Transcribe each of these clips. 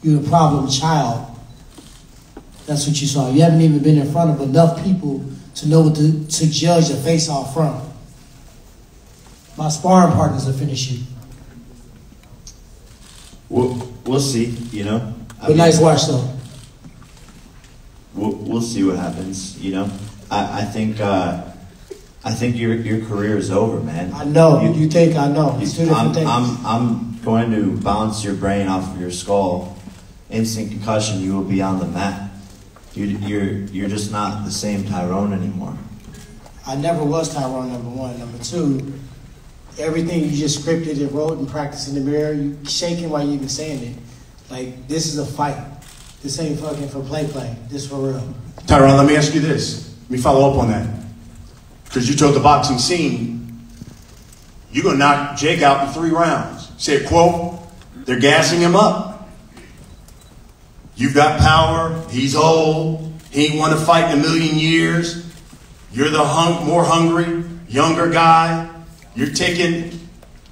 you're a problem child. That's what you saw. You haven't even been in front of enough people to know what to judge a face-off from. My sparring partners will finish you. We'll see, you know. But nice watch, though. We'll see what happens, you know. I think your career is over, man. I know. You think I know. It's two different things. I'm going to bounce your brain off of your skull. Instant concussion. You will be on the mat. You're just not the same Tyron anymore. I never was Tyron, number one. Number two, everything you just scripted and wrote and practiced in the mirror, you shaking while you even saying it. Like, this is a fight. This ain't fucking for play. This for real. Tyron, let me ask you this. Let me follow up on that. Because you told the boxing scene, you're going to knock Jake out in 3 rounds. Said, quote, they're gassing him up. You've got power. He's old. He ain't won a fight in a million years. You're the more hungry, younger guy. You're taking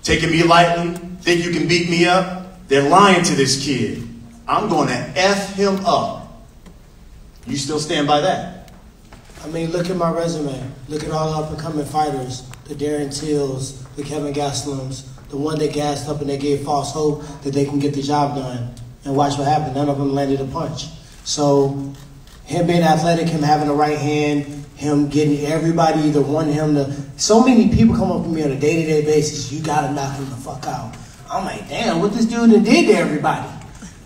me lightly. Think you can beat me up? They're lying to this kid. I'm going to F him up. You still stand by that? I mean, look at my resume. Look at all the up-and-coming fighters. The Darren Tills, the Kevin Gaslams, the one that gassed up and they gave false hope that they can get the job done. And watch what happened. None of them landed a punch. So him being athletic, him having the right hand, him getting everybody either wanting him to. So many people come up to me on a day-to-day basis. You got to knock him the fuck out. I'm like, damn, what this dude did to everybody?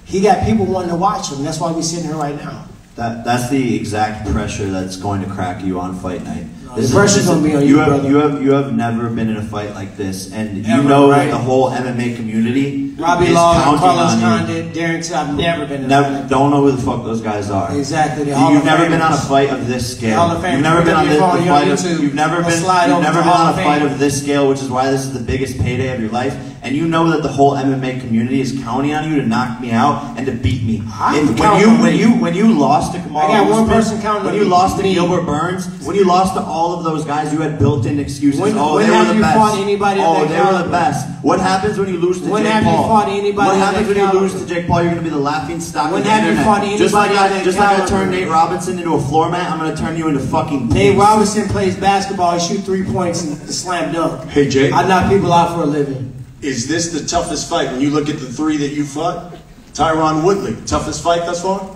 He got people wanting to watch him. That's why we're sitting here right now. That's the exact pressure that's going to crack you on fight night. The pressure's going to be on you, brother. You have never been in a fight like this, and you know that the whole MMA community Robbie is Law, counting Carlos on Condit, Darren Till. I've never been in a fight like that. Don't know who the fuck those guys are. Exactly. You've never been on a fight of this scale. You've never been on You've never been on a fight of this scale, which is why this is the biggest payday of your life. And you know that the whole MMA community is counting on you to knock me out and to beat me. When you lost to Kamaru Usman, when you lost to Gilbert Burns, when you lost to all of those guys, you had built-in excuses. When have you fought anybody Oh, they were the best. What happens when you lose to Jake Paul? When have you fought anybody? What happens when you lose to Jake Paul? You're going to be the laughing stock of the internet. When have you fought anybody? Just like I turned Nate Robinson into a floor mat, I'm going to turn you into fucking pigs. Nate Robinson plays basketball. He shoot 3 points and slam dunk. Hey, Jake. I knock people out for a living. Is this the toughest fight? When you look at the 3 that you fought, Tyron Woodley, toughest fight thus far?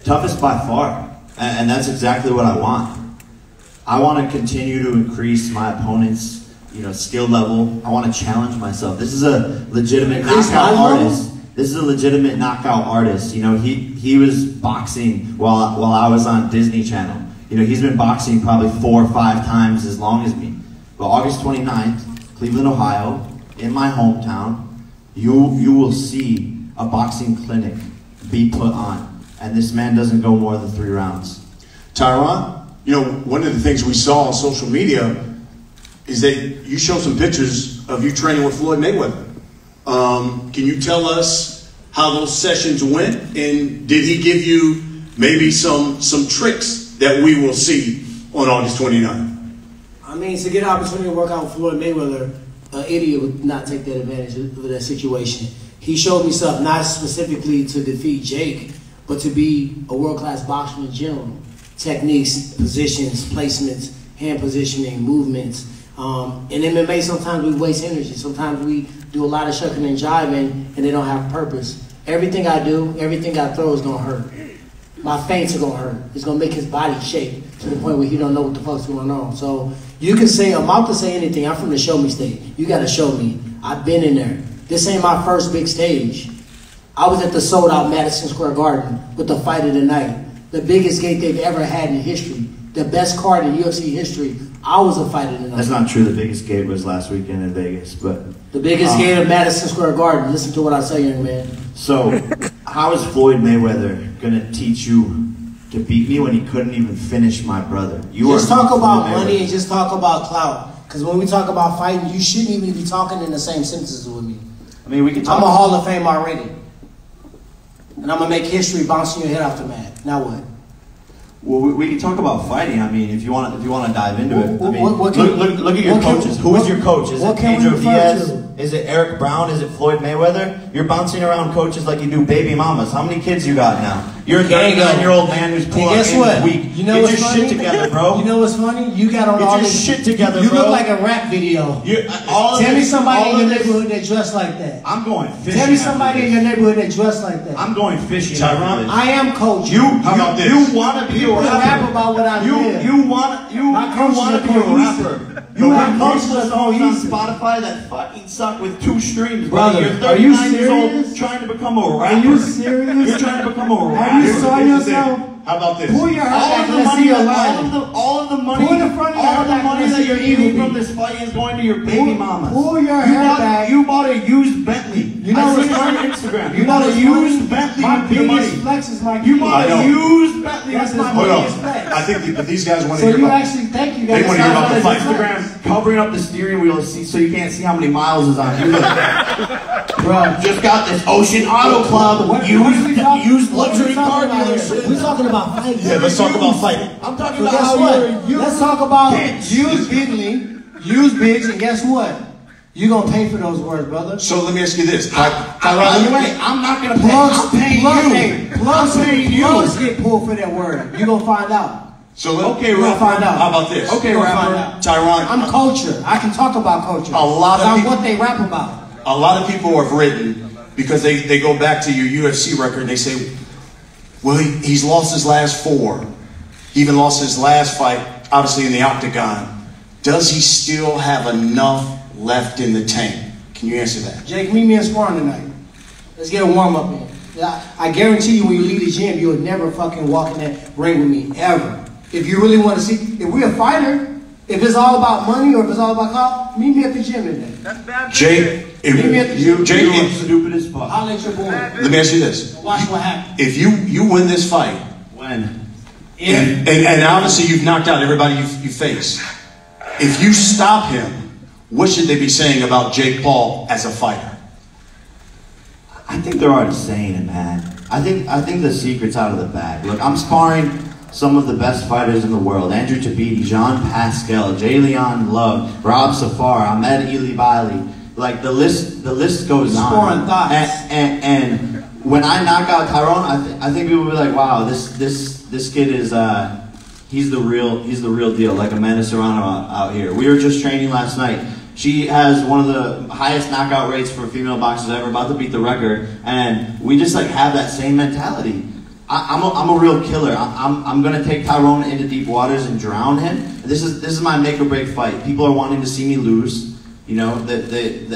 Toughest by far. And that's exactly what I want. I want to continue to increase my opponent's, skill level. I want to challenge myself. This is a legitimate knockout artist. This is a legitimate knockout artist. He was boxing while I was on Disney Channel. He's been boxing probably 4 or 5 times as long as me. But August 29th, Cleveland, Ohio, in my hometown, you will see a boxing clinic be put on. And this man doesn't go more than 3 rounds. Tyron, one of the things we saw on social media is that you showed some pictures of you training with Floyd Mayweather. Can you tell us how those sessions went? And did he give you maybe some tricks that we will see on August 29th? I mean, to get an opportunity to work out with Floyd Mayweather, an idiot would not take that advantage of that situation. He showed me stuff not specifically to defeat Jake, but to be a world-class boxer in general. Techniques, positions, placements, hand positioning, movements. In MMA, sometimes we waste energy. Sometimes we do a lot of shucking and jiving, and they don't have purpose. Everything I do, everything I throw is going to hurt. My feints are going to hurt. It's going to make his body shake to the point where he don't know what the fuck's going on. So you can say, I'm out to say anything. I'm from the show me state. You got to show me. I've been in there. This ain't my first big stage. I was at the sold-out Madison Square Garden with the fight of the night. The biggest gate they've ever had in history. The best card in UFC history. I was a fight of the night. That's not true. The biggest gate was last weekend in Vegas. But the biggest gate of Madison Square Garden. Listen to what I say, young man. So, how is Floyd Mayweather going to teach you to beat me when he couldn't even finish my brother? Just talk about money and just talk about clout. Because when we talk about fighting, you shouldn't even be talking in the same sentences with me. I mean, we can talk. I'm a Hall of Fame already. And I'm going to make history bouncing your head off the mat. Now what? Well, we can talk about fighting. I mean, if you want to dive into it. I mean, look at your coaches. Who is your coach? Is it Pedro Diaz? Is it Eric Brown? Is it Floyd Mayweather? You're bouncing around coaches like you do baby mamas. How many kids you got now? You're a 39-year-old man who's pulling up in week. You know Get what's your funny? shit together, bro. You know what's funny? You got on all this shit together, you bro. look like a rap video. Tell me somebody in your neighborhood that dressed like that. I'm going fishing. Tell me somebody in your neighborhood that dressed like that. I'm going fishing. Tyron, I am coach. how about this? You want to be a rapper. Rap about what I live. You want to be a rapper. You have most of songs on Spotify that fucking suck with 2 streams, brother. You're 39 years old trying to become a rapper. Are you serious? You're trying to become a rapper. Have you saw yourself? How about this? Pull your hair back and let's see your line. All of the money that you're eating from this fight is going to your baby mamas. Pull your hair back. You bought a used Bentley. You know what's on Instagram. You bought a used Bentley My with your money. biggest flex is my You bought a used Bentley. That's my Hold on. biggest flex. I think that these guys want to So hear you about. actually think you guys They want to hear about the fight. Instagram covering up the steering wheel so you can't see how many miles is on you. Bro, Just got this Ocean Auto Club used luxury car dealership. We're talking about fighting. Yeah, let's talk about fighting. I'm talking So about guess how what? you're Let's talk about bitch. use Woodley, use Biggs, and guess what? You're gonna pay for those words, brother. So let me ask you this. By the way, I'm not gonna pay. I'm paying you. Plugs get pulled for that word. You're gonna find out. So Okay, You're gonna rapper. find out. How about this? Okay, You're gonna rapper. find out. Tyron, I'm culture. I can talk about culture. A lot of I'm people- what they rap about. a lot of people have written because they go back to your UFC record and they say, well, he's lost his last 4. He even lost his last fight, obviously in the octagon. Does he still have enough left in the tank? Can you answer that? Jake, meet me in sparring tonight. Let's get a warm up in. I guarantee you when you leave the gym, you'll never fucking walk in that ring with me, ever. If you really want to see, if we're a fighter, if it's all about money or if it's all about clout, meet me at the gym today. That's bad. Jake, Meet me at the gym. You're stupid as fuck. I'll let you go. let me ask you this. Watch what happens. If you win this fight, When? and obviously you've knocked out everybody you face, if you stop him, what should they be saying about Jake Paul as a fighter? I think they're already saying it, man. I think the secret's out of the bag. Look, I'm sparring some of the best fighters in the world. Andrew Tabiti, Jean Pascal, Jay Leon Love, Rob Safar, Ahmed Ely Bailey. Like the list goes on. Sparring thoughts. And when I knock out Tyron, I think people will be like, wow, this kid is he's the real deal, like Amanda Serrano out here. We were just training last night. She has one of the highest knockout rates for female boxers ever, about to beat the record, and we just like have that same mentality. I'm a real killer. I'm gonna take Tyron into deep waters and drown him. This is my make or break fight. People are wanting to see me lose. You know, the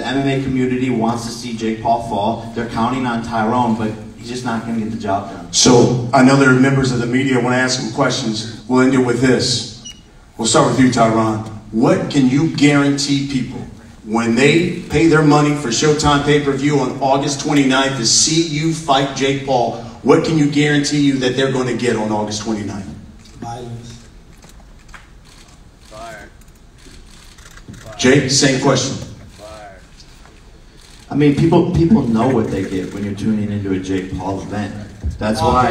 MMA community wants to see Jake Paul fall. They're counting on Tyron, but he's just not gonna get the job done. So I know there are members of the media want to ask him questions. We'll end it with this. We'll start with you, Tyron. What can you guarantee people when they pay their money for Showtime pay-per-view on August 29th to see you fight Jake Paul? What can you guarantee you that they're going to get on August 29th? Violence. Fire. Jake, same question. Fire. I mean, people know what they get when you're tuning into a Jake Paul event. That's why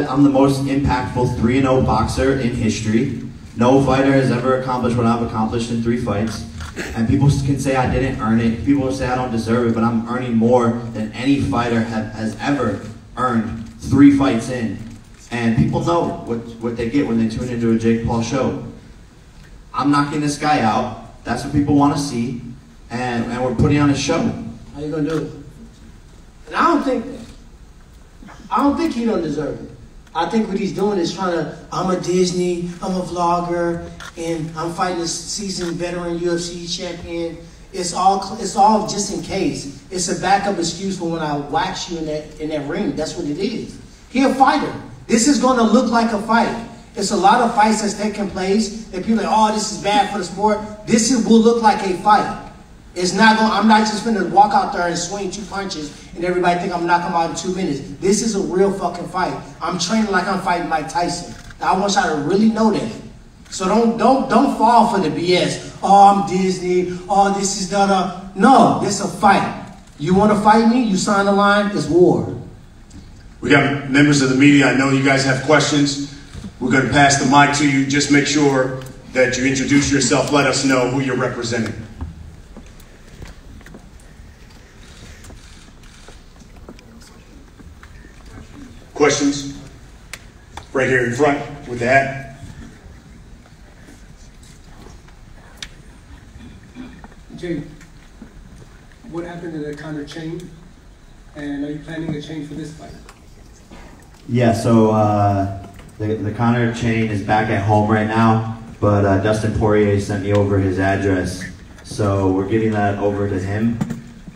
I'm the most impactful 3-0 boxer in history. No fighter has ever accomplished what I've accomplished in 3 fights. And people can say I didn't earn it. People will say I don't deserve it, but I'm earning more than any fighter has ever earned 3 fights in. And people know what they get when they tune into a Jake Paul show. I'm knocking this guy out. That's what people want to see. And we're putting on a show. How you gonna do it? And I don't think he don't deserve it. I think what he's doing is trying to, I'm a Disney, I'm a vlogger, and I'm fighting a seasoned veteran UFC champion. It's all just in case. It's a backup excuse for when I wax you in that ring. That's what it is. He a fighter. This is gonna look like a fight. It's a lot of fights that's taking place that people are like, oh, this is bad for the sport. Will look like a fight. It's not going. I'm not just gonna walk out there and swing 2 punches and everybody think I'm knocking him out in 2 minutes. This is a real fucking fight. I'm training like I'm fighting Mike Tyson. I want y'all to really know that. So don't fall for the BS. Oh, I'm Disney. Oh, this is da. No, this is a fight. You want to fight me? You sign the line. It's war. We got members of the media. I know you guys have questions. We're going to pass the mic to you. Just make sure that you introduce yourself. Let us know who you're representing. Questions? Right here in front with the hat. Jay, what happened to the Conor chain? And are you planning a chain for this fight? Yeah, so the Conor chain is back at home right now, but Dustin Poirier sent me over his address, so we're getting that over to him,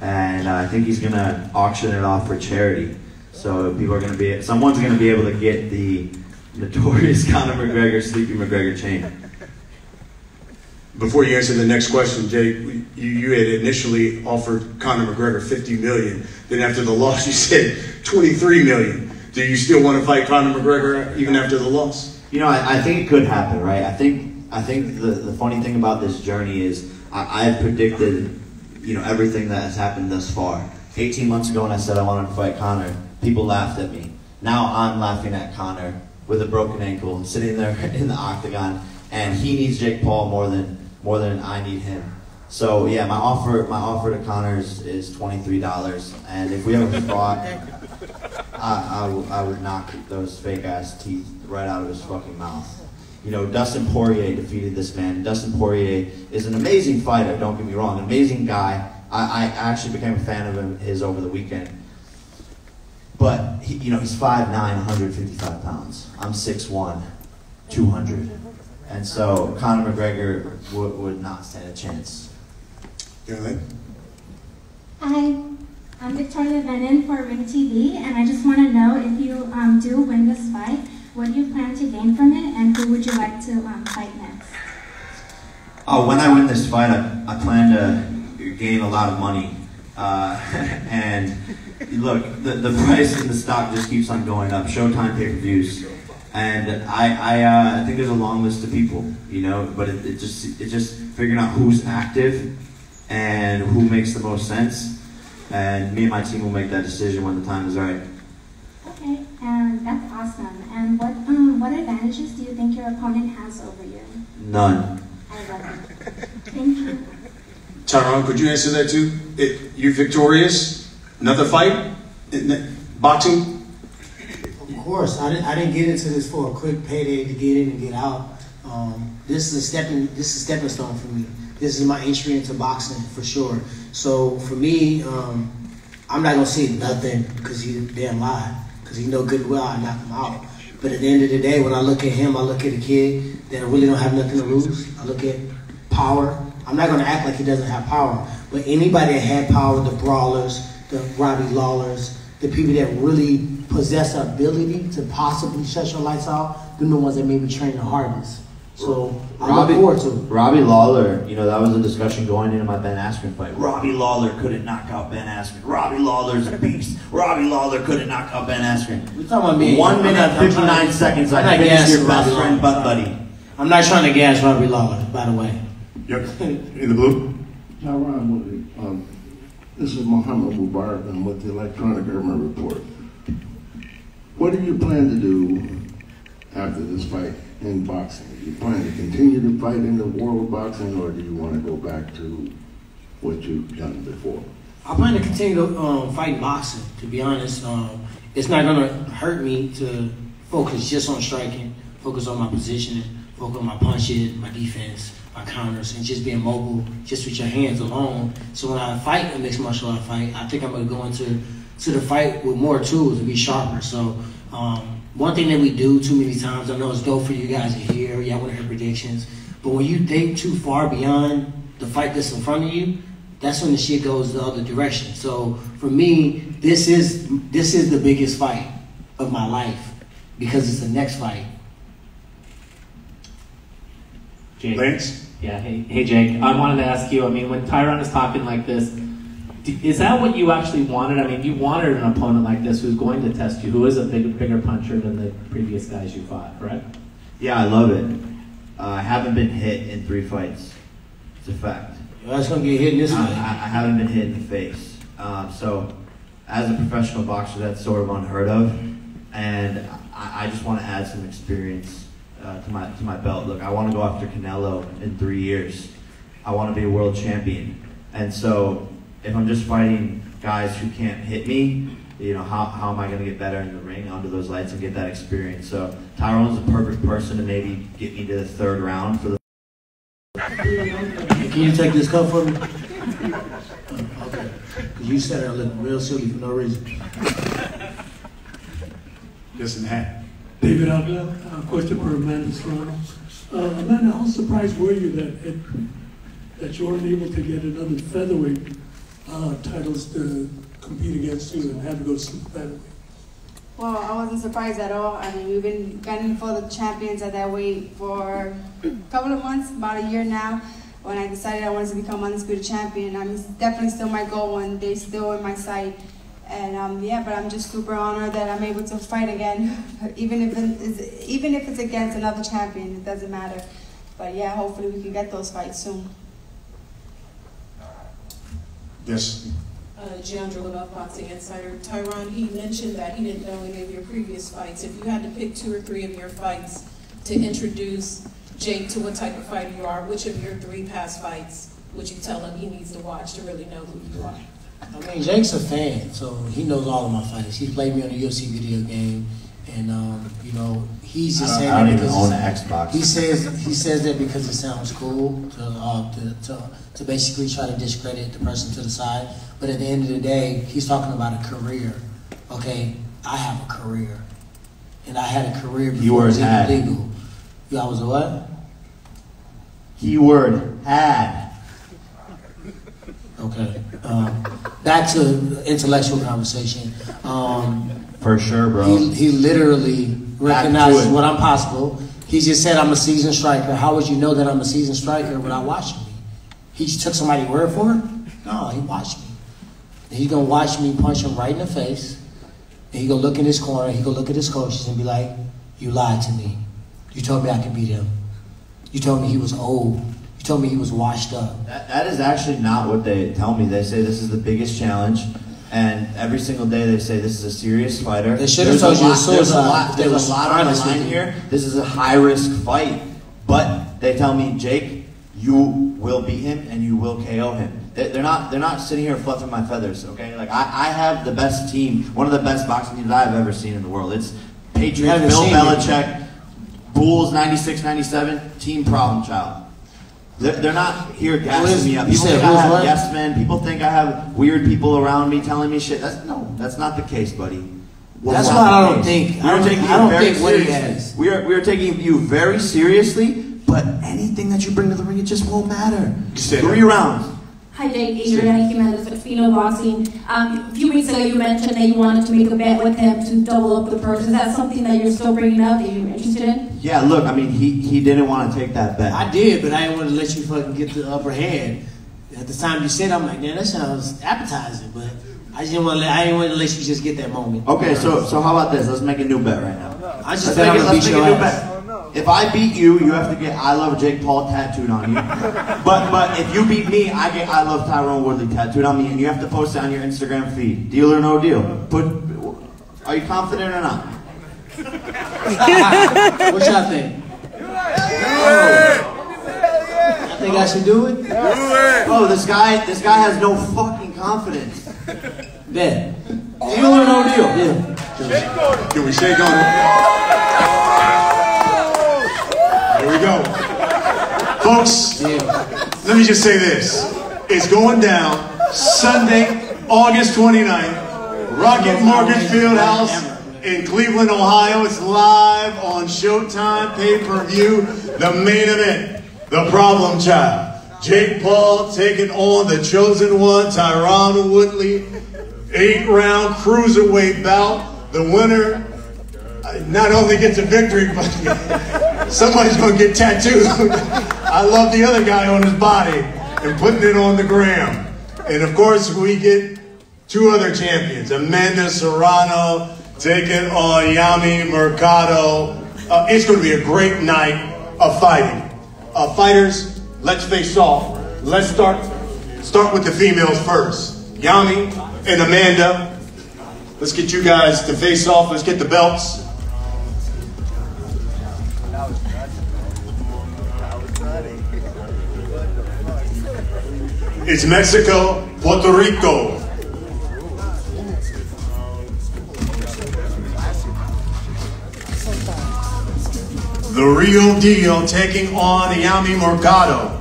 and I think he's gonna auction it off for charity. So people are gonna someone's gonna be able to get the notorious Conor McGregor Sleepy McGregor chain. Before you answer the next question, Jay, you had initially offered Conor McGregor $50 million. Then after the loss, you said $23 million. Do you still want to fight Conor McGregor even after the loss? You know, I think it could happen, right? I think the funny thing about this journey is I've predicted, you know, everything that has happened thus far. 18 months ago when I said I wanted to fight Conor, people laughed at me. Now I'm laughing at Conor with a broken ankle, sitting there in the octagon, and he needs Jake Paul more than I need him. So yeah, my offer to Conor is $23, and if we ever fought, I would knock those fake ass teeth right out of his fucking mouth. You know, Dustin Poirier defeated this man. Dustin Poirier is an amazing fighter, don't get me wrong, an amazing guy. I actually became a fan of his over the weekend. But he, you know, he's 5'9", 155 pounds. I'm 6'1", 200. And so Conor McGregor would not stand a chance. Caroline? Hi, I'm Victoria Venin for Ring TV, and I just want to know if you do win this fight, what do you plan to gain from it, and who would you like to fight next? When I win this fight, I plan to gain a lot of money. And look, the price of the stock just keeps on going up. Showtime pay-per-views. And I think there's a long list of people, you know, but it's just figuring out who's active and who makes the most sense. And me and my team will make that decision when the time is right. Okay, and that's awesome. And what advantages do you think your opponent has over you? None. I love it. Thank you. Tyron, could you answer that too? You're victorious? Another fight? Boxing? Of course, I didn't get into this for a quick payday to get in and get out. This is a stepping stone for me. This is my entry into boxing for sure. So for me, I'm not gonna say nothing because he damn lied. Because he know good and well I knocked him out. But at the end of the day, when I look at him, I look at a kid that really don't have nothing to lose. I look at power. I'm not gonna act like he doesn't have power. But anybody that had power, the brawlers, the Robbie Lawlers, the people that really possess the ability to possibly shut your lights out, they're the ones that maybe train the hardest. So I look forward to it. Robbie Lawler, you know, that was a discussion going into my Ben Askren fight. Robbie Lawler couldn't knock out Ben Askren. Robbie Lawler's a beast. Robbie Lawler couldn't knock out Ben Askren. You're talking about me. 1 minute, 59 seconds. I finished your best friend, butt buddy. I'm not trying to gas Robbie Lawler, by the way. Yep. In the blue? Tyron Woodley. This is Muhammad Mubarak. I'm with the Electronic Irma Report. What do you plan to do after this fight in boxing? Do you plan to continue to fight in the world of boxing, or do you want to go back to what you've done before? I plan to continue to fight boxing, to be honest. It's not going to hurt me to focus just on striking, focus on my positioning, focus on my punches, my defense, my counters, and just being mobile just with your hands alone. So when I fight a mixed martial art fight, I think I'm going to go into the fight with more tools and be sharper. So one thing that we do too many times, I know it's dope for you guys to hear, y'all want to hear predictions, but when you think too far beyond the fight that's in front of you, that's when the shit goes the other direction. So for me, this is the biggest fight of my life because it's the next fight. Jake. Lance? Yeah, hey Jake. I wanted to ask you, I mean, when Tyron is talking like this, is that what you actually wanted? I mean, you wanted an opponent like this who's going to test you, who is a bigger puncher than the previous guys you fought, correct? Yeah, I love it. I haven't been hit in 3 fights. It's a fact. Well, that's going to get hit in this fight. I haven't been hit in the face. So as a professional boxer, that's sort of unheard of. And I just want to add some experience to my belt. Look, I want to go after Canelo in 3 years. I want to be a world champion. And so if I'm just fighting guys who can't hit me, you know, how am I going to get better in the ring under those lights and get that experience. So Tyron's the perfect person to maybe get me to the 3rd round for the. Can you take this cup for me? Okay. Because you said I look real silly for no reason. Just in hat. David, I've got a question for Amanda Serrano. Amanda, how surprised were you that you weren't able to get another featherweight titles to compete against you and have to go to super featherweight? Well, I wasn't surprised at all. I mean, we've been gunning for the champions at that weight for a couple of months, about a year now. When I decided I wanted to become undisputed champion, I mean, it's definitely still my goal, and they're still in my sight. And yeah, but I'm just super honored that I'm able to fight again, even if it's against another champion, it doesn't matter. But yeah, hopefully we can get those fights soon. Yes. Giandra Love, Boxing Insider. Tyron, he mentioned that he didn't know any of your previous fights. If you had to pick 2 or 3 of your fights to introduce Jake to what type of fighter you are, which of your 3 past fights would you tell him he needs to watch to really know who you are? I mean, Jake's a fan, so he knows all of my fights. He played me on the UFC video game, and you know, he's just saying I don't that even because own an Xbox. he says that because it sounds cool to basically try to discredit the person to the side. But at the end of the day, he's talking about a career. Okay, I have a career, and I had a career before it was even legal. I was a what? Keyword had. Okay. Back to intellectual conversation. For sure, bro. He literally recognizes what I'm possible. He just said I'm a seasoned striker. How would you know that I'm a seasoned striker without watching me? He just took somebody's word for it? No, he watched me. And he's gonna watch me punch him right in the face. And he gonna look in his corner, he gonna look at his coaches and be like, you lied to me. You told me I could beat him. You told me he was old. You told me he was washed up. That is actually not what they tell me. They say this is the biggest challenge, and every single day they say this is a serious fighter. They should have told you There's a lot on the line here. This is a high-risk fight, but they tell me, Jake, you will beat him and you will KO him. They're not sitting here fluffing my feathers, okay? Like I have the best team, one of the best boxing teams I've ever seen in the world. It's Patriots, Bill Belichick, Bulls, 96, 97, team problem child. They're not here gassing me up. People think I have yes men. People think I have weird people around me telling me shit. That's not the case, buddy. That's why I don't think. I don't think what he has. We are taking you very seriously, but anything that you bring to the ring, it just won't matter. 3 rounds. Hi Jake, Adriana Jimenez with Fino Boxing. A few weeks ago you mentioned that you wanted to make a bet with him to double up the purse. Is that something that you're still bringing up, that you're interested in? Yeah, look, I mean, he didn't want to take that bet. I did, but I didn't want to let you fucking get the upper hand. At the time you said, I'm like, man, that sounds appetizing, but I didn't want to let you just get that moment. Okay, so how about this? Let's make a new bet right now. I just bet I'm gonna beat your ass. If I beat you, you have to get I Love Jake Paul tattooed on you. But if you beat me, I get I Love Tyron Woodley tattooed on me, and you have to post it on your Instagram feed. Deal or no deal? Are you confident or not? What y'all think? I think I should do it? Oh, this guy has no fucking confidence. Bet. Deal or no deal? Yeah. Can we shake on it? Here we go. Folks, let me just say this. It's going down Sunday, August 29th, Rocket Mortgage Fieldhouse in Cleveland, Ohio. It's live on Showtime pay-per-view. The main event, the problem child. Jake Paul taking on the chosen one, Tyron Woodley. 8-round cruiserweight bout. The winner not only gets a victory, but somebody's going to get tattooed. I love the other guy on his body and putting it on the gram. And of course, we get 2 other champions. Amanda Serrano taking on Yami Mercado. It's going to be a great night of fighting. Fighters, let's face off. Let's start with the females first. Yami and Amanda. Let's get you guys to face off. Let's get the belts. It's Mexico, Puerto Rico. The Real Deal taking on Yami Mercado.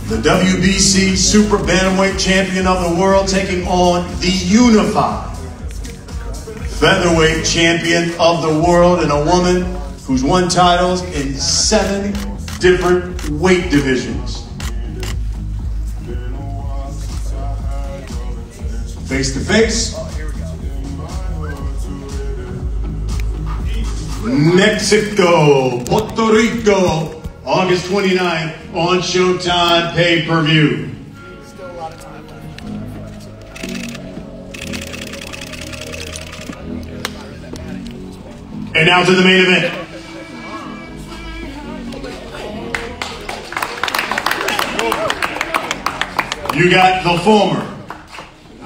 The WBC Super Bantamweight Champion of the World taking on the Unified Featherweight Champion of the World, and a woman who's won titles in 7 different weight divisions. Face to face. Mexico, Puerto Rico, August 29th on Showtime pay-per-view. And now to the main event. You got the former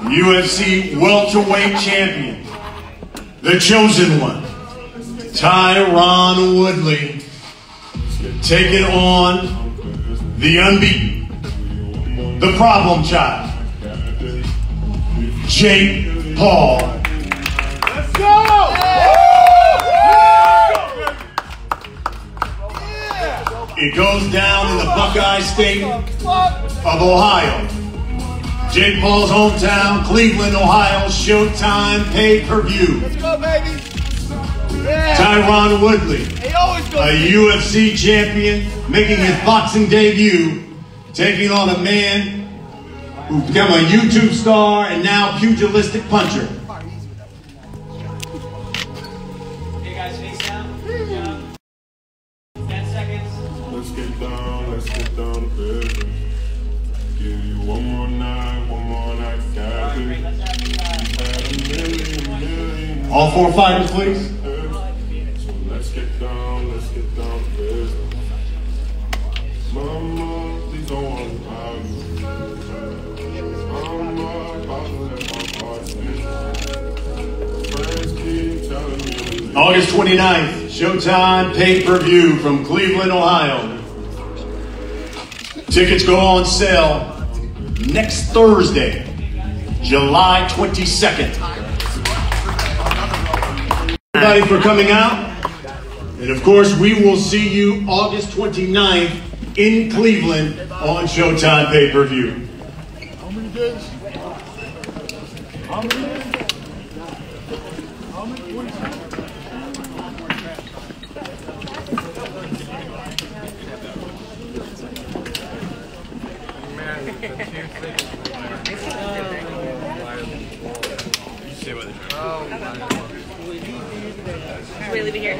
UFC welterweight champion, the chosen one, Tyron Woodley, taking on the unbeaten, the problem child, Jake Paul. Let's go! It goes down in the Buckeye State of Ohio. Jake Paul's hometown, Cleveland, Ohio, Showtime pay-per-view. Let's go, baby. Yeah. Tyron Woodley, a UFC champion, making his boxing debut, taking on a man who's become a YouTube star and now pugilistic puncher. Hey guys, face down. Good job. 10 seconds. Let's get down to business. Give you one more night, got it. All 4 fighters, please. Let's get down to business. Mama, please don't want to I'm about to let my heart beat. Friends keep telling me. August 29th, Showtime pay-per-view from Cleveland, Ohio. Tickets go on sale next Thursday, July 22nd. Everybody for coming out. And of course, we will see you August 29th in Cleveland on Showtime pay-per-view. How many days? How many days? How many? What is that? Oh, my God. Wait, leave it here.